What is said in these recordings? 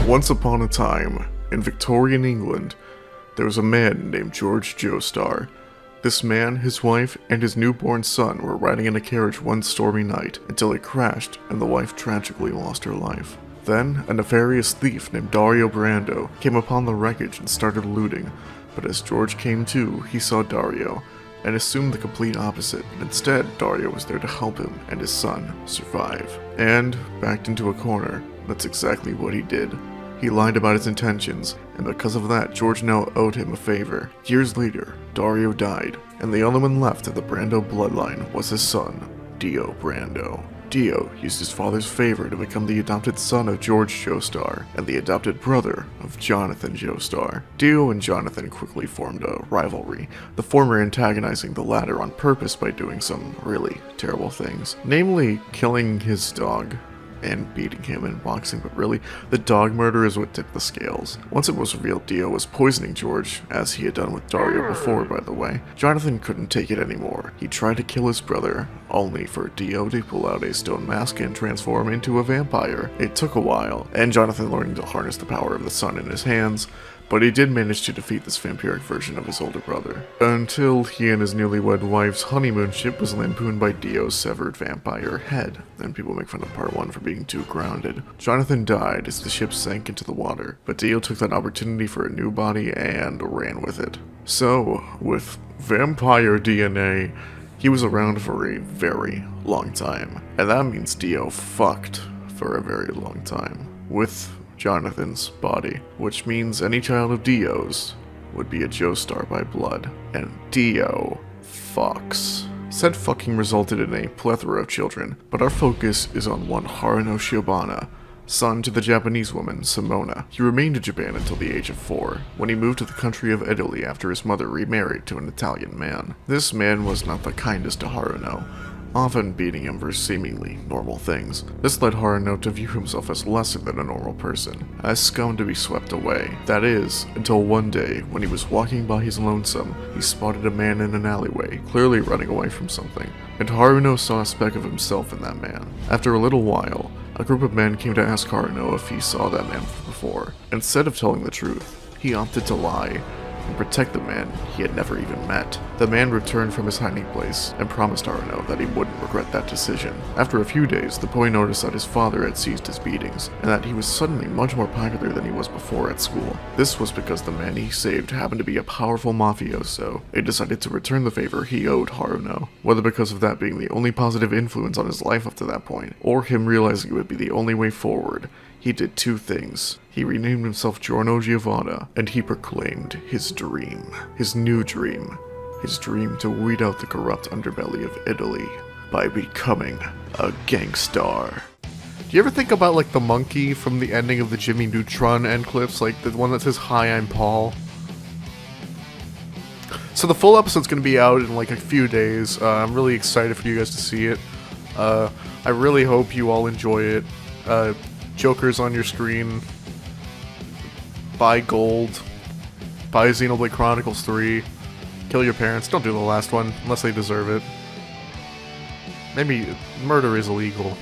Once upon a time, in Victorian England, there was a man named George Joestar. This man, his wife, and his newborn son were riding in a carriage one stormy night until it crashed and the wife tragically lost her life. Then, a nefarious thief named Dario Brando came upon the wreckage and started looting, but as George came to, he saw Dario and assumed the complete opposite. Instead, Dario was there to help him and his son survive. And, backed into a corner, that's exactly what he did. He lied about his intentions, and because of that, George now owed him a favor. Years later, Dario died, and the only one left of the Brando bloodline was his son, Dio Brando. Dio used his father's favor to become the adopted son of George Joestar and the adopted brother of Jonathan Joestar. Dio and Jonathan quickly formed a rivalry, the former antagonizing the latter on purpose by doing some really terrible things, namely killing his dog and beating him in boxing, but really, the dog murder is what tipped the scales. Once it was revealed Dio was poisoning George, as he had done with Dario before, by the way, Jonathan couldn't take it anymore. He tried to kill his brother, only for Dio to pull out a stone mask and transform into a vampire. It took a while, and Jonathan learned to harness the power of the sun in his hands, but he did manage to defeat this vampiric version of his older brother, until he and his newlywed wife's honeymoon ship was lampooned by Dio's severed vampire head, and people make fun of part 1 for being too grounded. Jonathan died as the ship sank into the water, but Dio took that opportunity for a new body and ran with it. So, with vampire DNA, he was around for a very long time, and that means Dio fucked for a very long time with Jonathan's body, which means any child of Dio's would be a Joestar by blood, and Dio fucks. Said fucking resulted in a plethora of children, but our focus is on one Haruno Shiobana, son to the Japanese woman Simona. He remained in Japan until the age of 4, when he moved to the country of Italy after his mother remarried to an Italian man. This man was not the kindest to Haruno, often beating him for seemingly normal things. This led Haruno to view himself as lesser than a normal person, as scum to be swept away. That is, until one day, when he was walking by his lonesome, he spotted a man in an alleyway, clearly running away from something, and Haruno saw a speck of himself in that man. After a little while, a group of men came to ask Haruno if he saw that man before. Instead of telling the truth, he opted to lie and protect the man he had never even met. The man returned from his hiding place and promised Haruno that he wouldn't regret that decision. After a few days, the boy noticed that his father had ceased his beatings, and that he was suddenly much more popular than he was before at school. This was because the man he saved happened to be a powerful mafioso. He decided to return the favor he owed Haruno, whether because of that being the only positive influence on his life up to that point, or him realizing it would be the only way forward. He did two things. He renamed himself Giorno Giovanna, and he proclaimed his dream. His new dream. His dream to weed out the corrupt underbelly of Italy by becoming a gangstar. Do you ever think about like the monkey from the ending of the Jimmy Neutron end clips? Like the one that says, "Hi, I'm Paul"? So the full episode's going to be out in like a few days. I'm really excited for you guys to see it. I really hope you all enjoy it. Joker's on your screen. Buy gold. Buy Xenoblade Chronicles 3. Kill your parents. Don't do the last one, unless they deserve it. Maybe murder is illegal.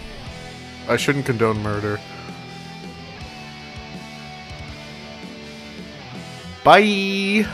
I shouldn't condone murder. Bye!